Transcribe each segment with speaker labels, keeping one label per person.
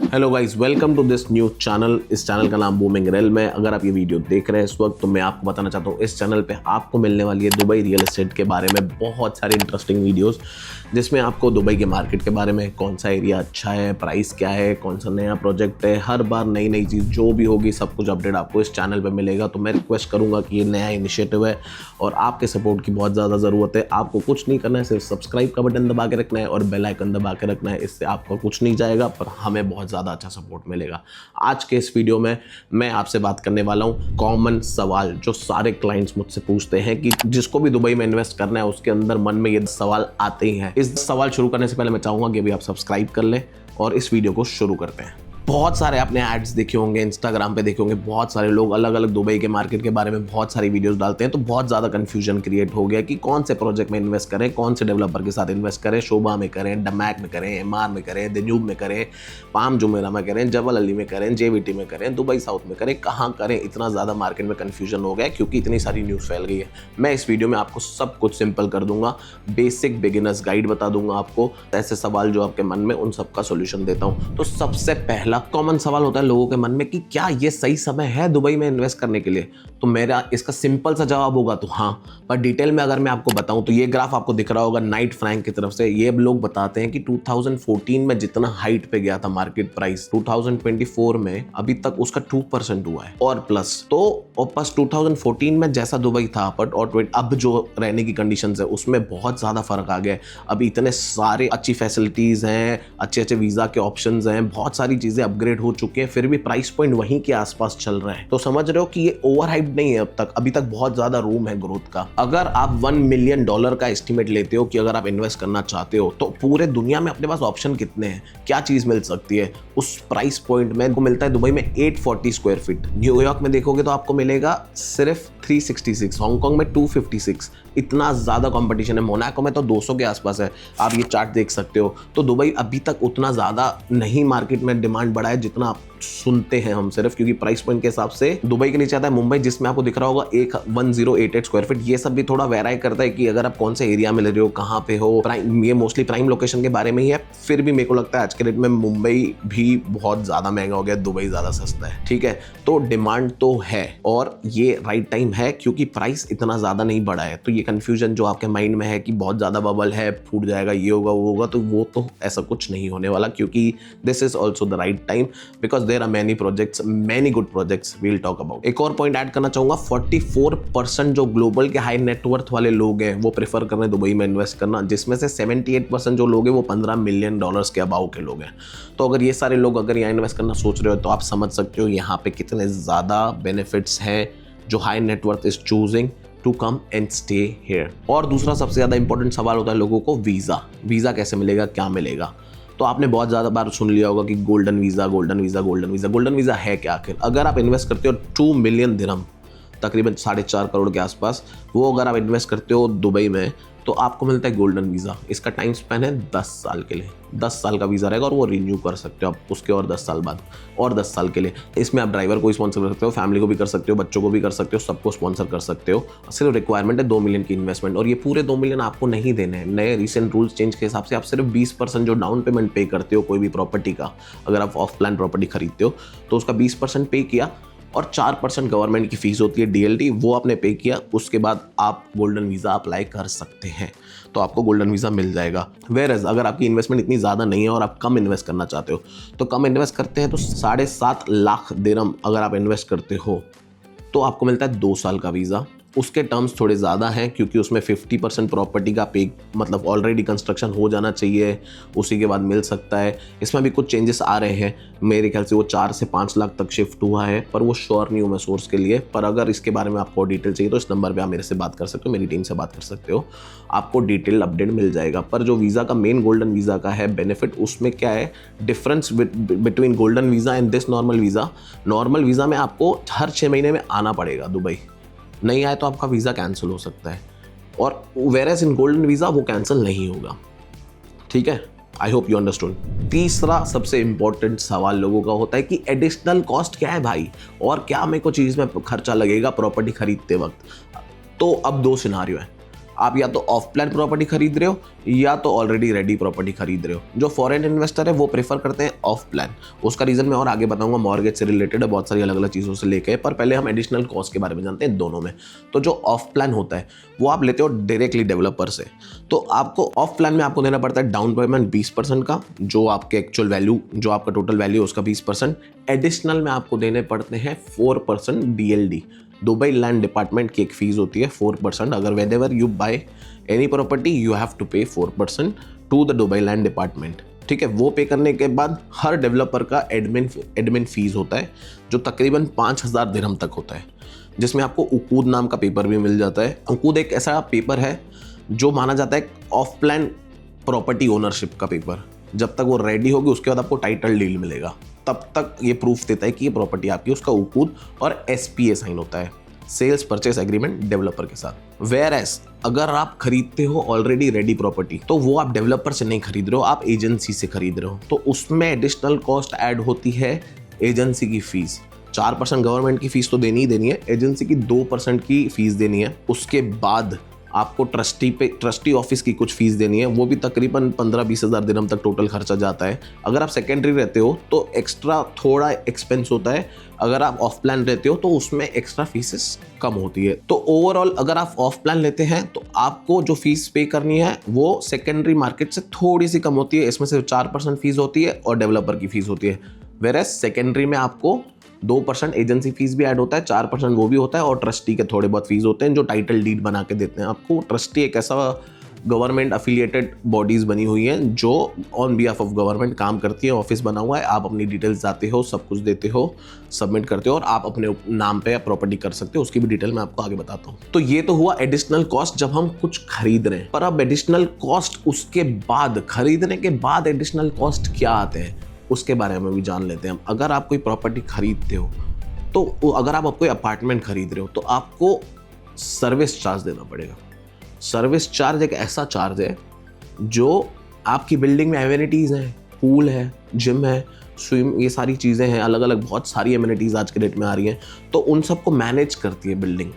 Speaker 1: Hello guys, welcome to this new channel. इस channel का नाम बूमिंग रेल है। अगर आप ये वीडियो देख रहे हैं इस वक्त, तो मैं आपको बताना चाहता हूँ इस चैनल पे आपको मिलने वाली है दुबई रियल एस्टेट के बारे में बहुत सारे इंटरेस्टिंग वीडियोस, जिसमें आपको दुबई के मार्केट के बारे में, कौन सा एरिया अच्छा है, प्राइस क्या है, कौन सा नया प्रोजेक्ट है, हर बार नई नई चीज़ जो भी होगी सब कुछ अपडेट आपको इस चैनल पर मिलेगा। तो मैं रिक्वेस्ट करूँगा कि ये नया इनिशिएटिव है और आपके सपोर्ट की बहुत ज़्यादा ज़रूरत है। आपको कुछ नहीं करना है, सिर्फ सब्सक्राइब का बटन दबा के रखना है और बेल आइकन दबा के रखना है। इससे आपका कुछ नहीं जाएगा पर हमें बहुत ज़्यादा अच्छा सपोर्ट मिलेगा। आज के इस वीडियो में मैं आपसे बात करने वाला हूं कॉमन सवाल जो सारे क्लाइंट्स मुझसे पूछते हैं कि जिसको भी दुबई में इन्वेस्ट करना है उसके अंदर मन में ये सवाल आते ही हैं। इस सवाल शुरू करने से पहले मैं चाहूंगा कि अभी आप सब्सक्राइब कर लें और इस वीडियो को शुरू करते हैं। बहुत सारे आपने एड्स देखे होंगे, इंस्टाग्राम पे देखे होंगे, बहुत सारे लोग अलग अलग दुबई के मार्केट के बारे में बहुत सारी वीडियोस डालते हैं। तो बहुत ज़्यादा कंफ्यूजन क्रिएट हो गया कि कौन से प्रोजेक्ट में इन्वेस्ट करें, कौन से डेवलपर के साथ इन्वेस्ट करें, शोभा में करें, डमैक में करें, एमआर में करें, दन्यूब में करें, पाम जुमेरा में करें, जबल अली में करें, जेवीटी में करें, दुबई साउथ में करें, कहाँ करें। इतना ज़्यादा मार्केट में कन्फ्यूजन हो गया क्योंकि इतनी सारी न्यूज़ फैल गई है। मैं इस वीडियो में आपको सब कुछ सिंपल कर दूंगा, बेसिक बिगिनर्स गाइड बता दूंगा आपको, ऐसे सवाल जो आपके मन में उन सबका सोल्यूशन देता हूँ। तो सबसे पहला कॉमन सवाल होता है लोगों के मन में कि क्या ये सही समय है दुबई में इन्वेस्ट करने के लिए। तो मेरा इसका सिंपल सा जवाब होगा तो हाँ, पर डिटेल में अगर मैं आपको बताऊं तो ये ग्राफ आपको दिख रहा होगा नाइट फ्रैंक की तरफ से। ये लोग बताते हैं कि 2014 में जितना हाइट पे गया था मार्केट प्राइस, 2024 में अभी तक उसका 2% हुआ है और प्लस। तो और प्लस 2014 में जैसा दुबई था बट और अब जो रहने की कंडीशन है उसमें बहुत ज़्यादा फर्क आ गया है। अभी इतने सारे अच्छी फैसिलिटीज़ हैं, अच्छे अच्छे वीज़ा के ऑप्शंस हैं, बहुत सारी चीज़ें अपग्रेड हो चुकी हैं, फिर भी प्राइस पॉइंट वहीं के आसपास चल रहा है। तो समझ रहे हो कि ये ओवर हाइप नहीं है। अब तक अभी तक बहुत ज्यादा रूम है ग्रोथ का। अगर आप $1 मिलियन का एस्टिमेट लेते हो कि अगर आप इन्वेस्ट करना चाहते हो तो पूरे दुनिया में अपने पास ऑप्शन कितने हैं, क्या चीज मिल सकती है उस प्राइस पॉइंट में। को मिलता है दुबई में 840 स्क्वायर फीट, न्यूयॉर्क में देखोगे तो आपको मिलेगा सिर्फ 366, हांगकांग में 256। इतना ज्यादा कंपटीशन है। मोनाको में तो 200 के आसपास है, आप ये चार्ट देख सकते हो। तो दुबई अभी तक उतना ज्यादा नहीं मार्केट में डिमांड बढ़ा है जितना आप सुनते हैं हम सिर्फ, क्योंकि प्राइस पॉइंट के हिसाब से दुबई के नीचे आता है मुंबई, जिसमें आपको दिख रहा होगा 1088 स्क्वायर फीट। ये सब भी थोड़ा वेराई करता है कि अगर आप कौन से एरिया में ले रहे हो, कहाँ पे हो। प्राइम, ये मोस्टली प्राइम लोकेशन के बारे में ही है। फिर भी मेरे को लगता है आज के डेट में मुंबई भी बहुत ज्यादा महंगा हो गया, दुबई ज्यादा सस्ता है। ठीक है, तो डिमांड तो है और ये राइट टाइम है क्योंकि प्राइस इतना ज्यादा नहीं बढ़ा है। तो ये कंफ्यूजन जो आपके माइंड में है कि बहुत ज्यादा बबल है, फूट जाएगा, ये होगा वो होगा, तो वो तो ऐसा कुछ नहीं होने वाला, क्योंकि this is also the right time because there are many projects, many good projects we will talk about. एक और पॉइंट ऐड करना चाहूंगा, 44% जो ग्लोबल के हाई नेटवर्थ वाले लोग हैं वो प्रेफर कर रहे हैं दुबई में इन्वेस्ट करना, जिसमें से 78% जो लोग हैं वो $15 मिलियन के अबाउ के लोग हैं। तो अगर ये सारे लोग अगर यहाँ इन्वेस्ट करना सोच रहे हो तो आप समझ सकते हो यहाँ पे कितने ज्यादा बेनिफिट्स हैं जो high net worth is choosing to come and stay here. और दूसरा सबसे ज्यादा इंपॉर्टेंट सवाल होता है लोगों को, वीजा कैसे मिलेगा, क्या मिलेगा। तो आपने बहुत ज़्यादा बार सुन लिया होगा कि golden visa, golden visa, golden visa. Golden visa है क्या आखिर? अगर आप इन्वेस्ट करते हो 2 मिलियन दिरहम, तकरीबन 4.5 करोड़ के आसपास, वो अगर आप इन्वेस्ट करते हो दुबई में तो आपको मिलता है गोल्डन वीज़ा। इसका टाइम स्पैन है 10 साल के लिए, 10 साल का वीज़ा रहेगा और वो रिन्यू कर सकते हो आप उसके और 10 साल बाद, और 10 साल के लिए। इसमें आप ड्राइवर को स्पॉन्सर कर सकते हो, फैमिली को भी कर सकते हो, बच्चों को भी कर सकते हो, सबको स्पॉन्सर कर सकते हो। सिर्फ रिक्वायरमेंट है 2 मिलियन की इन्वेस्टमेंट, और ये पूरे 2 मिलियन आपको नहीं देने हैं। नए रिसेंट रूल्स चेंज के हिसाब से आप सिर्फ 20% जो डाउन पेमेंट पे करते हो कोई भी प्रॉपर्टी का, अगर आप ऑफ प्लान प्रॉपर्टी खरीदते हो तो उसका 20% पे किया और 4% गवर्नमेंट की फीस होती है DLT, वो आपने पे किया, उसके बाद आप गोल्डन वीज़ा अप्लाई कर सकते हैं, तो आपको गोल्डन वीज़ा मिल जाएगा। वेयरएज अगर आपकी इन्वेस्टमेंट इतनी ज़्यादा नहीं है और आप कम इन्वेस्ट करना चाहते हो तो कम इन्वेस्ट करते हैं तो 7.5 लाख दिरहम अगर आप इन्वेस्ट करते हो तो आपको मिलता है 2 साल का वीज़ा। उसके टर्म्स थोड़े ज़्यादा हैं क्योंकि उसमें 50% प्रॉपर्टी का पे, मतलब ऑलरेडी कंस्ट्रक्शन हो जाना चाहिए, उसी के बाद मिल सकता है। इसमें भी कुछ चेंजेस आ रहे हैं, मेरे ख्याल से वो 4 से 5 लाख तक शिफ्ट हुआ है, पर वो श्योर नहीं हूँ मैं सोर्स के लिए। पर अगर इसके बारे में आपको डिटेल चाहिए तो इस नंबर पर आप मेरे से बात कर सकते हो, मेरी टीम से बात कर सकते हो, आपको डिटेल अपडेट मिल जाएगा। पर जो वीज़ा का मेन गोल्डन वीज़ा का है बेनिफिट, उसमें क्या है difference between golden visa and this normal visa. Normal visa में आपको हर 6 महीने में आना पड़ेगा दुबई, नहीं आए तो आपका वीज़ा कैंसिल हो सकता है, और वेरएस इन गोल्डन वीज़ा वो कैंसिल नहीं होगा। ठीक है, आई होप यू अंडरस्टूड। तीसरा सबसे इंपॉर्टेंट सवाल लोगों का होता है कि एडिशनल कॉस्ट क्या है भाई, और क्या मेरे को चीज़ में खर्चा लगेगा प्रॉपर्टी खरीदते वक्त। तो अब 2 सिनारियो है। आप या तो ऑफ प्लान प्रॉपर्टी खरीद रहे हो या तो ऑलरेडी रेडी प्रॉपर्टी खरीद रहे हो। जो फॉरेन इन्वेस्टर है वो प्रेफर करते हैं ऑफ प्लान। उसका रीजन मैं और आगे बताऊंगा, मॉर्गेज से रिलेटेड है, बहुत सारी अलग अलग चीज़ों से लेके। पर पहले हम एडिशनल कॉस्ट के बारे में जानते हैं दोनों में। तो जो ऑफ प्लान होता है वो आप लेते हो डायरेक्टली डेवलपर से। तो आपको ऑफ प्लान में आपको देना पड़ता है डाउन पेमेंट 20% का, जो आपके एक्चुअल वैल्यू, जो आपका टोटल वैल्यू है उसका 20%। एडिशनल में आपको देने पड़ते हैं 4% DLD, दुबई लैंड डिपार्टमेंट की एक फीस होती है 4%। अगर whatever you buy any property you have to pay 4% to the Dubai land department. ठीक है, वो पे करने के बाद हर डेवलपर का एडमिन फीस होता है जो तकरीबन 5000 दिरहम तक होता है, जिसमें आपको उकूद नाम का पेपर भी मिल जाता है। उकूद एक ऐसा पेपर है जो माना जाता है ऑफ प्लान प्रॉपर्टी ओनरशिप का पेपर। जब तक वो रेडी होगी उसके बाद आपको टाइटल डील मिलेगा, तब तक ये प्रूफ देता है कि ये प्रॉपर्टी आपकी। उसका उकूद और SPA साइन होता है, सेल्स परचेस एग्रीमेंट, डेवलपर के साथ। वेयर एज अगर आप खरीदते हो ऑलरेडी रेडी प्रॉपर्टी तो वो आप डेवलपर से नहीं खरीद रहे हो, आप एजेंसी से खरीद रहे हो। तो उसमें एडिशनल कॉस्ट ऐड होती है एजेंसी की फीस। 4% गवर्नमेंट की फीस तो देनी ही देनी है, एजेंसी की 2% की फीस देनी है। उसके बाद आपको ट्रस्टी ऑफिस की कुछ फीस देनी है, वो भी तकरीबन 15-20 हज़ार दिरहम तक टोटल खर्चा जाता है। अगर आप सेकेंडरी रहते हो तो एक्स्ट्रा थोड़ा एक्सपेंस होता है, अगर आप ऑफ प्लान रहते हो तो उसमें एक्स्ट्रा फीसेस कम होती है। तो ओवरऑल अगर आप ऑफ प्लान लेते हैं तो आपको जो फीस पे करनी है वो सेकेंडरी मार्केट से थोड़ी सी कम होती है। इसमें सिर्फ 4% फीस होती है और डेवलपर की फीस होती है। वेयर सेकेंडरी में आपको 2% एजेंसी फीस भी ऐड होता है, 4% वो भी होता है, और ट्रस्टी के थोड़े बहुत फीस होते हैं जो टाइटल डीड बना के देते हैं आपको। ट्रस्टी एक ऐसा गवर्नमेंट अफिलिएटेड बॉडीज बनी हुई हैं जो ऑन बिहाफ ऑफ गवर्नमेंट काम करती है। ऑफिस बना हुआ है, आप अपनी डिटेल्स जाते हो, सब कुछ देते हो, सबमिट करते हो और आप अपने नाम पे प्रॉपर्टी कर सकते हो। उसकी भी डिटेल मैं आपको आगे बताता हूँ। तो ये तो हुआ एडिशनल कॉस्ट जब हम कुछ खरीद रहे हैं। पर अब एडिशनल कॉस्ट उसके बाद, खरीदने के बाद एडिशनल कॉस्ट क्या आते हैं उसके बारे में भी जान लेते हैं हम। अगर आप कोई प्रॉपर्टी खरीदते हो तो अगर आप कोई अपार्टमेंट खरीद रहे हो तो आपको सर्विस चार्ज देना पड़ेगा। सर्विस चार्ज एक ऐसा चार्ज है जो आपकी बिल्डिंग में एमिनिटीज़ हैं, पूल है, जिम है, स्विम, ये सारी चीज़ें हैं, अलग अलग बहुत सारी एमिनिटीज़ आज के डेट में आ रही हैं। तो उन सबको मैनेज करती है बिल्डिंग,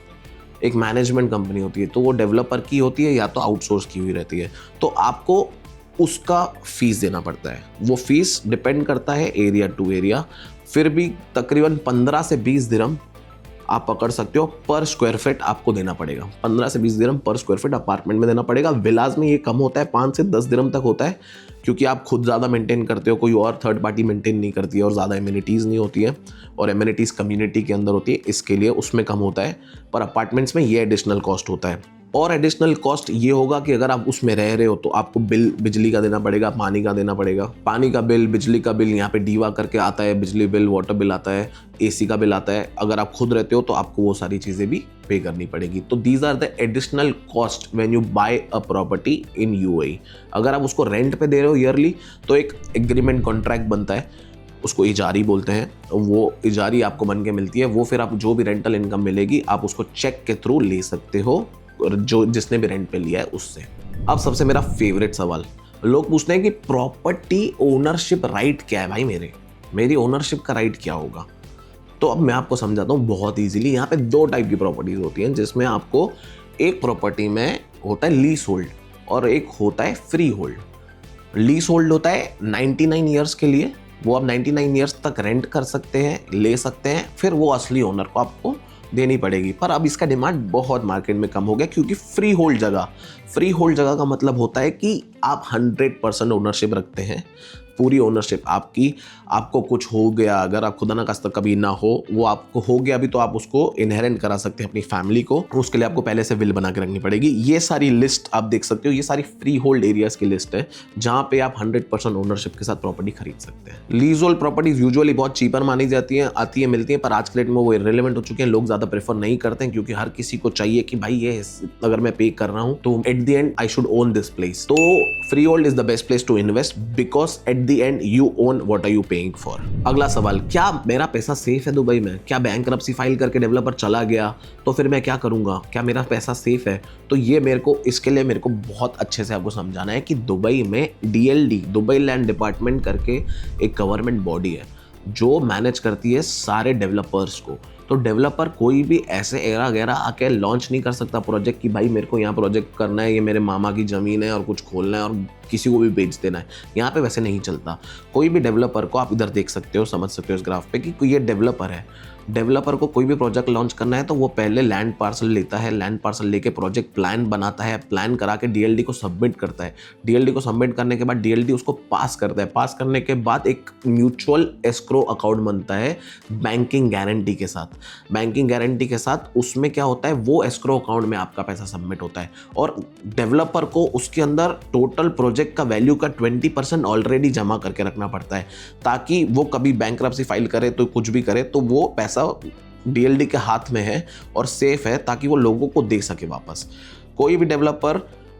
Speaker 1: एक मैनेजमेंट कंपनी होती है। तो वो डेवलपर की होती है या तो आउटसोर्स की हुई रहती है। तो आपको उसका फीस देना पड़ता है। वो फीस डिपेंड करता है एरिया टू एरिया, फिर भी तकरीबन 15 से 20 दिरहम आप पकड़ सकते हो पर स्क्वायर फीट आपको देना पड़ेगा। 15 से 20 दिरहम पर स्क्वायर फीट अपार्टमेंट में देना पड़ेगा। विलाज में ये कम होता है, 5 से 10 दिरहम तक होता है, क्योंकि आप खुद ज़्यादा मेंटेन करते हो, कोई और थर्ड पार्टी मेंटेन नहीं करती है और ज़्यादा एमिनिटीज़ नहीं होती है, और एमिनिटीज़ कम्युनिटी के अंदर होती है, इसके लिए उसमें कम होता है। पर अपार्टमेंट्स में ये एडिशनल कॉस्ट होता है। और एडिशनल कॉस्ट ये होगा कि अगर आप उसमें रह रहे हो तो आपको बिल बिजली का देना पड़ेगा, पानी का देना पड़ेगा। पानी का बिल, बिजली का बिल यहाँ पे डीवा करके आता है, बिजली बिल, वाटर बिल आता है, AC का बिल आता है। अगर आप खुद रहते हो तो आपको वो सारी चीज़ें भी पे करनी पड़ेगी। तो these are the additional cost when you buy a property in UAE। अगर आप उसको रेंट पे दे रहे हो ईयरली तो एक एग्रीमेंट कॉन्ट्रैक्ट बनता है, उसको इजारी बोलते हैं। वो इजारी आपको बन के मिलती है, वो फिर आप जो भी रेंटल इनकम मिलेगी आप उसको चेक के थ्रू ले सकते हो, जो जिसने भी रेंट पे लिया है उससे। अब सबसे मेरा फेवरेट सवाल, लोग पूछते हैं कि प्रॉपर्टी ओनरशिप राइट क्या है भाई, मेरी ओनरशिप का राइट क्या होगा। तो अब मैं आपको समझाता हूँ बहुत इजीली। यहाँ पे 2 टाइप की प्रॉपर्टीज होती हैं, जिसमें आपको एक प्रॉपर्टी में होता है लीज होल्ड और एक होता है फ्री होल्ड। लीज होल्ड होता है 99 ईयर्स के लिए, वो आप 99 ईयर्स तक रेंट कर सकते हैं, ले सकते हैं, फिर वो असली ओनर को आपको देनी पड़ेगी। पर अब इसका डिमांड बहुत मार्केट में कम हो गया, क्योंकि फ्री होल्ड जगह का मतलब होता है कि आप 100% ओनरशिप रखते हैं, पूरी ओनरशिप आपकी। आपको कुछ हो गया, अगर आप खुदा ना खास्ता कभी ना हो, वो आपको हो गया भी तो आप उसको इनहेरेंट करा सकते हैं अपनी फैमिली को। उसके लिए आपको पहले से विल बना के रखनी पड़ेगी। ये सारी लिस्ट आप देख सकते हो, ये सारी फ्री होल्ड एरियाज की लिस्ट है जहां पे आप 100% ओनरशिप के साथ प्रॉपर्टी खरीद सकते हैं। लीज होल्ड प्रॉपर्टीज यूजुअली बहुत चीपर मानी जाती हैं, आती है, मिलती हैं, पर आज के डेट में वो इररिलेवेंट हो चुके हैं। लोग ज्यादा प्रेफर नहीं करते हैं, क्योंकि हर किसी को चाहिए कि भाई ये अगर मैं पे कर रहा हूं तो at the end I should own this place. तो freehold is the best place to invest, because at the end you own what are you paying for. अगला सवाल, क्या मेरा पैसा सेफ है दुबई में? क्या बैंकरप्सी फाइल करके डेवलपर चला गया तो फिर मैं क्या करूंगा? क्या मेरा पैसा सेफ है? तो ये इसके लिए मेरे को बहुत अच्छे से आपको समझाना है कि दुबई में DLD, दुबई लैंड डिपार्टमेंट करके एक गवर्नमेंट बॉडी है जो मैनेज करती है सारे डेवलपर्स को। तो डेवलपर कोई भी ऐसे एरा गैरा आके लॉन्च नहीं कर सकता प्रोजेक्ट कि भाई मेरे को यहाँ प्रोजेक्ट करना है, ये मेरे मामा की ज़मीन है और कुछ खोलना है और किसी को भी बेच देना है। यहाँ पे वैसे नहीं चलता। कोई भी डेवलपर को आप इधर देख सकते हो, समझ सकते हो इस ग्राफ पे कि ये डेवलपर है। डेवलपर को कोई भी प्रोजेक्ट लॉन्च करना है तो वो पहले लैंड पार्सल लेता है, लैंड पार्सल लेके प्रोजेक्ट प्लान बनाता है, प्लान करा के डीएलडी को सबमिट करता है। डीएलडी को सबमिट करने के बाद डीएलडी उसको पास करता है। पास करने के बाद एक म्यूचुअल एस्क्रो अकाउंट बनता है बैंकिंग गारंटी के साथ। बैंकिंग गारंटी के साथ उसमें क्या होता है, वो एस्क्रो अकाउंट में आपका पैसा सबमिट होता है और डेवलपर को उसके अंदर टोटल प्रोजेक्ट का वैल्यू का 20% ऑलरेडी जमा करके रखना पड़ता है, ताकि वो कभी बैंक्रप्सी फाइल करे तो कुछ भी करे तो वो पैसा डीएलडी के हाथ में है और सेफ है, ताकि वो लोगों को दे सके वापस। कोई भी डेवलपर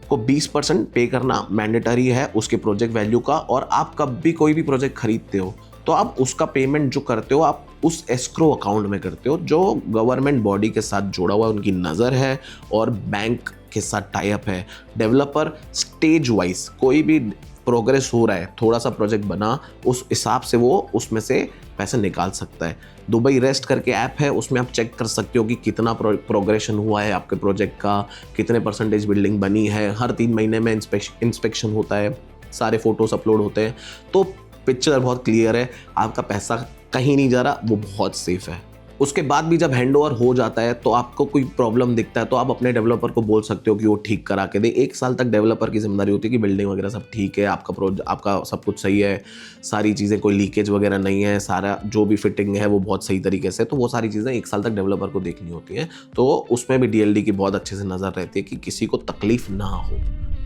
Speaker 1: को 20% पे करना मैंडेटरी है उसके प्रोजेक्ट वैल्यू का। और आप कब भी कोई भी प्रोजेक्ट खरीदते हो तो आप उसका पेमेंट जो करते हो आप उस एस्क्रो अकाउंट में करते हो, जो गवर्नमेंट बॉडी के साथ जोड़ा हुआ है, उनकी नज़र है और बैंक के साथ टाई अप है। डेवलपर स्टेज वाइज कोई भी प्रोग्रेस हो रहा है, थोड़ा सा प्रोजेक्ट बना, उस हिसाब से वो उसमें से पैसे निकाल सकता है। दुबई रेस्ट करके ऐप है, उसमें आप चेक कर सकते हो कि कितना प्रोग्रेशन हुआ है आपके प्रोजेक्ट का, कितने % बिल्डिंग बनी है। हर 3 महीने में इंस्पेक्शन होता है, सारे फोटोज अपलोड होते हैं, तो पिक्चर बहुत क्लियर है, आपका पैसा कहीं नहीं जा रहा, वो बहुत सेफ है। उसके बाद भी जब हैंडओवर हो जाता है तो आपको कोई प्रॉब्लम दिखता है तो आप अपने डेवलपर को बोल सकते हो कि वो ठीक करा के दे। 1 साल तक डेवलपर की जिम्मेदारी होती है कि बिल्डिंग वगैरह सब ठीक है, आपका सब कुछ सही है, सारी चीज़ें कोई लीकेज वगैरह नहीं है, सारा जो भी फिटिंग है वो बहुत सही तरीके से, तो वो सारी चीज़ें 1 साल तक डेवलपर को देखनी होती हैं। तो उसमें भी डीएलडी की बहुत अच्छे से नज़र रहती है कि किसी को तकलीफ ना हो,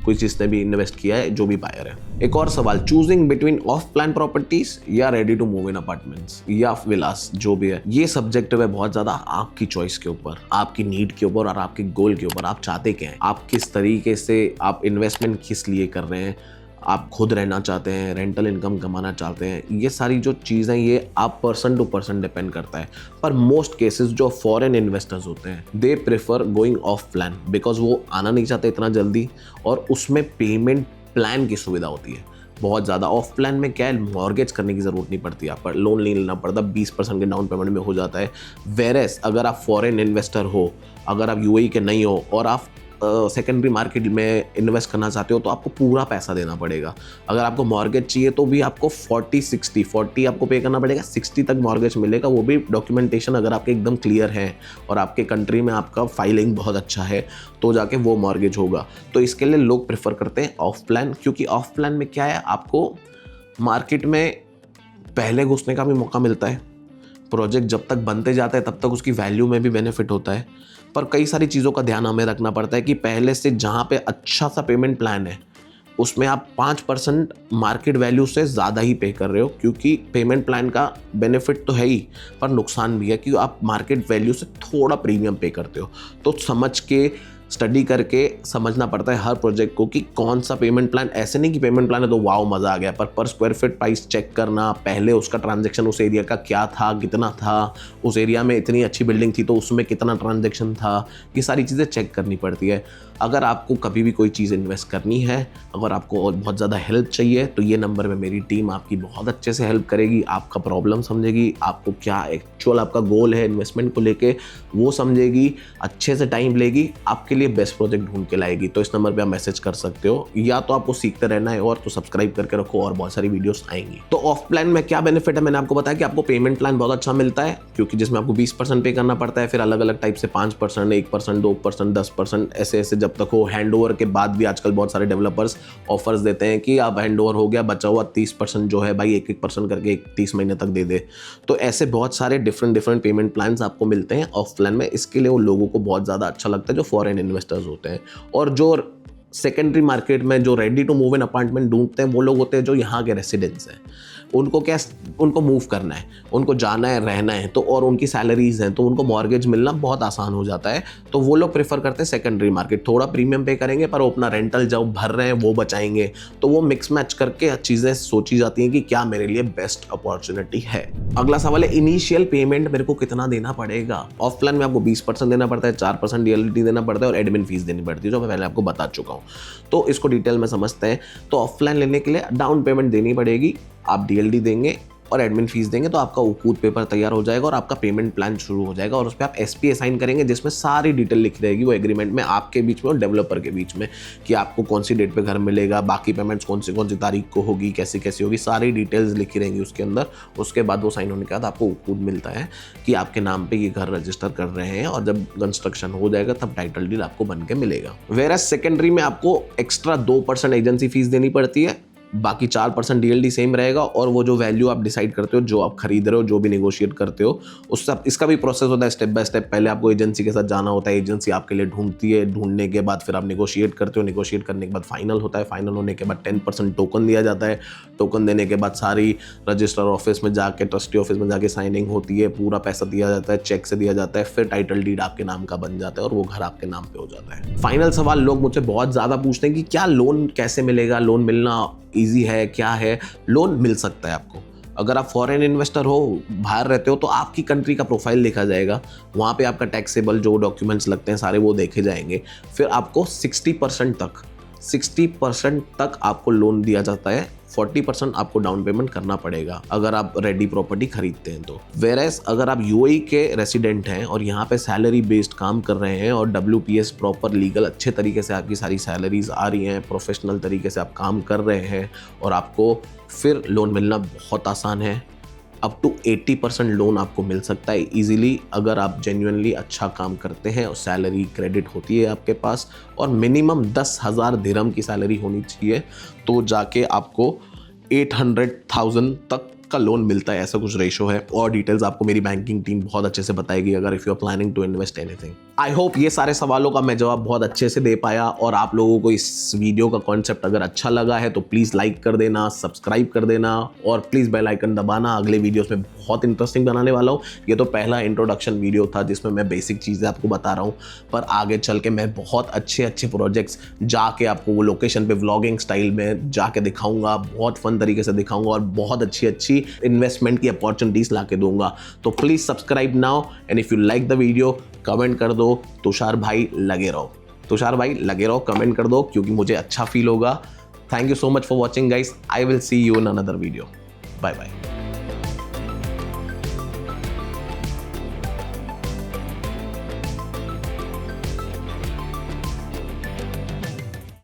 Speaker 1: कोई जिसने भी इन्वेस्ट किया है, जो भी बायर है। एक और सवाल, choosing between off plan properties या ready to move in apartments या विलास, जो भी है, ये सब्जेक्टिव है बहुत ज्यादा आपकी चॉइस के ऊपर, आपकी नीड के ऊपर और आपके गोल के ऊपर। आप चाहते क्या हैं, आप किस तरीके से, आप इन्वेस्टमेंट किस लिए कर रहे हैं, आप खुद रहना चाहते हैं, रेंटल इनकम कमाना चाहते हैं, ये सारी जो चीज़ें ये आप पर्सन टू पर्सन डिपेंड करता है। पर मोस्ट केसेस जो फॉरेन इन्वेस्टर्स होते हैं they prefer going of plan, because वो आना नहीं चाहते इतना जल्दी और उसमें पेमेंट प्लान की सुविधा होती है बहुत ज़्यादा। ऑफ प्लान में क्या है, मॉर्गेज करने की ज़रूरत नहीं पड़ती, आप पर लोन नहीं लेना पड़ता, 20% के डाउन पेमेंट में हो जाता है। वेरेस अगर आप फॉरेन इन्वेस्टर हो, अगर आप यूएई के नहीं हो और आप सेकेंडरी मार्केट में इन्वेस्ट करना चाहते हो तो आपको पूरा पैसा देना पड़ेगा। अगर आपको मॉर्गेज चाहिए तो भी आपको 40 आपको पे करना पड़ेगा, 60 तक मॉर्गेज मिलेगा, वो भी डॉक्यूमेंटेशन अगर आपके एकदम क्लियर है और आपके कंट्री में आपका फाइलिंग बहुत अच्छा है तो जाके वो मॉर्गेज होगा। तो इसके लिए लोग प्रेफर करते हैं ऑफ प्लान, क्योंकि ऑफ प्लान में क्या है, आपको मार्केट में पहले घुसने का भी मौका मिलता है, प्रोजेक्ट जब तक बनते जाता है तब तक उसकी वैल्यू में भी बेनिफिट होता है। पर कई सारी चीज़ों का ध्यान हमें रखना पड़ता है कि पहले से जहाँ पे अच्छा सा पेमेंट प्लान है उसमें आप 5% मार्केट वैल्यू से ज़्यादा ही पे कर रहे हो, क्योंकि पेमेंट प्लान का बेनिफिट तो है ही पर नुकसान भी है कि आप मार्केट वैल्यू से थोड़ा प्रीमियम पे करते हो। तो समझ के स्टडी करके समझना पड़ता है हर प्रोजेक्ट को कि कौन सा पेमेंट प्लान, ऐसे नहीं कि पेमेंट प्लान है तो वाओ मज़ा आ गया, पर स्क्वायर फीट प्राइस चेक करना, पहले उसका ट्रांजैक्शन उस एरिया का क्या था, कितना था, उस एरिया में इतनी अच्छी बिल्डिंग थी तो उसमें कितना ट्रांजैक्शन था, ये सारी चीज़ें चेक करनी पड़ती है। अगर आपको कभी भी कोई चीज़ इन्वेस्ट करनी है, अगर आपको और बहुत ज़्यादा हेल्प चाहिए तो ये नंबर में मेरी टीम आपकी बहुत अच्छे से हेल्प करेगी, आपका प्रॉब्लम समझेगी, आपको क्या एक्चुअल आपका गोल है इन्वेस्टमेंट को लेके वो समझेगी, अच्छे से टाइम लेगी, आपके लिए बेस्ट प्रोजेक्ट ढूंढ के लाएगी। तो इस नंबर पे आप मैसेज कर सकते हो, या तो आपको सीखते रहना है और तो सब्सक्राइब करके रखो और बहुत सारी वीडियोस आएंगी। तो ऑफ प्लान में क्या बेनिफिट है, मैंने आपको बताया कि आपको पेमेंट प्लान बहुत अच्छा मिलता है, क्योंकि जिसमें आपको 20% पे करना पड़ता है, फिर अलग अलग टाइप से 5%, 1%, 2%, 10%, ऐसे ऐसे जब तक हो। हैंडओवर के बाद भी आजकल बहुत सारे डेवलपर्स ऑफर्स देते हैं कि अब हैंडओवर हो गया, बचा हुआ 30% जो है भाई 1-1% करके 30 महीने तक दे दे। तो ऐसे बहुत सारे डिफरेंट पेमेंट प्लान्स आपको मिलते हैं ऑफ प्लान में। इसके लिए वो लोगों को बहुत ज़्यादा अच्छा लगता है जो फॉरेन इन्वेस्टर्स होते हैं। और जो सेकेंडरी मार्केट में जो ready to move in apartment ढूंढते हैं वो लोग होते हैं जो यहाँ के रेसिडेंट्स हैं, उनको मूव करना है, उनको जाना है, रहना है, तो और उनकी सैलरीज हैं तो उनको मॉर्गेज मिलना बहुत आसान हो जाता है। तो वो लोग प्रेफर करते हैं सेकेंडरी मार्केट, थोड़ा प्रीमियम पे करेंगे पर वो अपना रेंटल जब भर रहे हैं वो बचाएंगे। तो वो मिक्स मैच करके चीज़ें सोची जाती हैं कि क्या मेरे लिए बेस्ट अपॉर्चुनिटी है। अगला सवाल है, इनिशियल पेमेंट मेरे को कितना देना पड़ेगा। ऑफ प्लान में आपको 20% देना पड़ता है, 4% डीएलटी देना पड़ता है और एडमिन फीस देनी पड़ती है, जो मैं पहले आपको बता चुका हूँ। तो इसको डिटेल में समझते हैं। तो ऑफलाइन लेने के लिए डाउन पेमेंट देनी पड़ेगी, आप डीएलडी देंगे, और एडमिन फीस देंगे तो आपका उकूद पेपर तैयार हो जाएगा और आपका पेमेंट प्लान शुरू हो जाएगा। और उस पर आप SPA साइन करेंगे जिसमें सारी डिटेल लिखी रहेगी वो एग्रीमेंट में, आपके बीच में और डेवलपर के बीच में, कि आपको कौन सी डेट पे घर मिलेगा, बाकी पेमेंट्स कौन सी तारीख को होगी, कैसी कैसी होगी, सारी डिटेल्स लिखी रहेंगी उसके अंदर। उसके बाद वो साइन होने के बाद आपको उकूद मिलता है कि आपके नाम पे ये घर रजिस्टर कर रहे हैं, और जब कंस्ट्रक्शन हो जाएगा तब टाइटल डीड आपको बन के मिलेगा। वेयर सेकेंडरी में आपको एक्स्ट्रा 2% एजेंसी फीस देनी पड़ती है, बाकी 4% DLD सेम रहेगा। और वो जो वैल्यू आप डिसाइड करते हो, जो आप खरीद रहे हो, जो भी नेगोशिएट करते हो, उससे इसका भी प्रोसेस होता है स्टेप बाय स्टेप। पहले आपको एजेंसी के साथ जाना होता है, एजेंसी आपके लिए ढूंढती है, ढूंढने के बाद फिर आप नेगोशिएट करते हो, नेगोशिएट करने के बाद फाइनल होता है, फाइनल होने के बाद 10% टोकन दिया जाता है, टोकन देने के बाद सारी रजिस्टर ऑफिस में जाके, ट्रस्टी ऑफिस में जाके साइनिंग होती है, पूरा पैसा दिया जाता है, चेक से दिया जाता है, फिर टाइटल डीड आपके नाम का बन जाता है और वो घर आपके नाम पे हो जाता है। फाइनल सवाल लोग मुझसे बहुत ज़्यादा पूछते हैं कि क्या लोन कैसे मिलेगा, लोन मिलना ईजी है, क्या है? लोन मिल सकता है आपको। अगर आप फॉरेन इन्वेस्टर हो, बाहर रहते हो, तो आपकी कंट्री का प्रोफाइल देखा जाएगा, वहाँ पे आपका टैक्सेबल जो डॉक्यूमेंट्स लगते हैं सारे वो देखे जाएंगे। फिर आपको 60% तक आपको लोन दिया जाता है। 40% आपको डाउन पेमेंट करना पड़ेगा अगर आप रेडी प्रॉपर्टी खरीदते हैं तो। वेरएस अगर आप UAE के रेसिडेंट हैं और यहाँ पे सैलरी बेस्ड काम कर रहे हैं और WPS प्रॉपर लीगल अच्छे तरीके से आपकी सारी सैलरीज आ रही हैं, प्रोफेशनल तरीके से आप काम कर रहे हैं, और आपको फिर लोन मिलना बहुत आसान है। अप टू 80% लोन आपको मिल सकता है इजीली, अगर आप जेन्युइनली अच्छा काम करते हैं और सैलरी क्रेडिट होती है आपके पास, और मिनिमम 10,000 दिरहम की सैलरी होनी चाहिए, तो जाके आपको 800,000 तक का लोन मिलता है। ऐसा कुछ रेशो है, और डिटेल्स आपको मेरी बैंकिंग टीम बहुत अच्छे से बताएगी अगर if you are planning to invest anything. I hope ये सारे सवालों का मैं जवाब बहुत अच्छे से दे पाया, और आप लोगों को इस वीडियो का कॉन्सेप्ट अगर अच्छा लगा है तो प्लीज़ लाइक कर देना, सब्सक्राइब कर देना, और प्लीज़ बेल आइकन दबाना। अगले वीडियोस में बहुत इंटरेस्टिंग बनाने वाला हूँ। ये तो पहला इंट्रोडक्शन वीडियो था जिसमें मैं बेसिक चीज़ें आपको बता रहा हूँ, पर आगे चल के मैं बहुत अच्छे प्रोजेक्ट्स जाके आपको वो लोकेशन पे व्लॉगिंग स्टाइल में जाके दिखाऊंगा, बहुत फन तरीके से दिखाऊंगा, और बहुत अच्छी इन्वेस्टमेंट की अपॉर्चुनिटीज ला के दूंगा। तो please subscribe now, and if you like the video comment कर दो, तुषार भाई लगे रहो, तुषार भाई लगे रहो, कमेंट कर दो, क्योंकि मुझे अच्छा फील होगा। Thank you so much for watching guys, I will see you in another video, bye bye.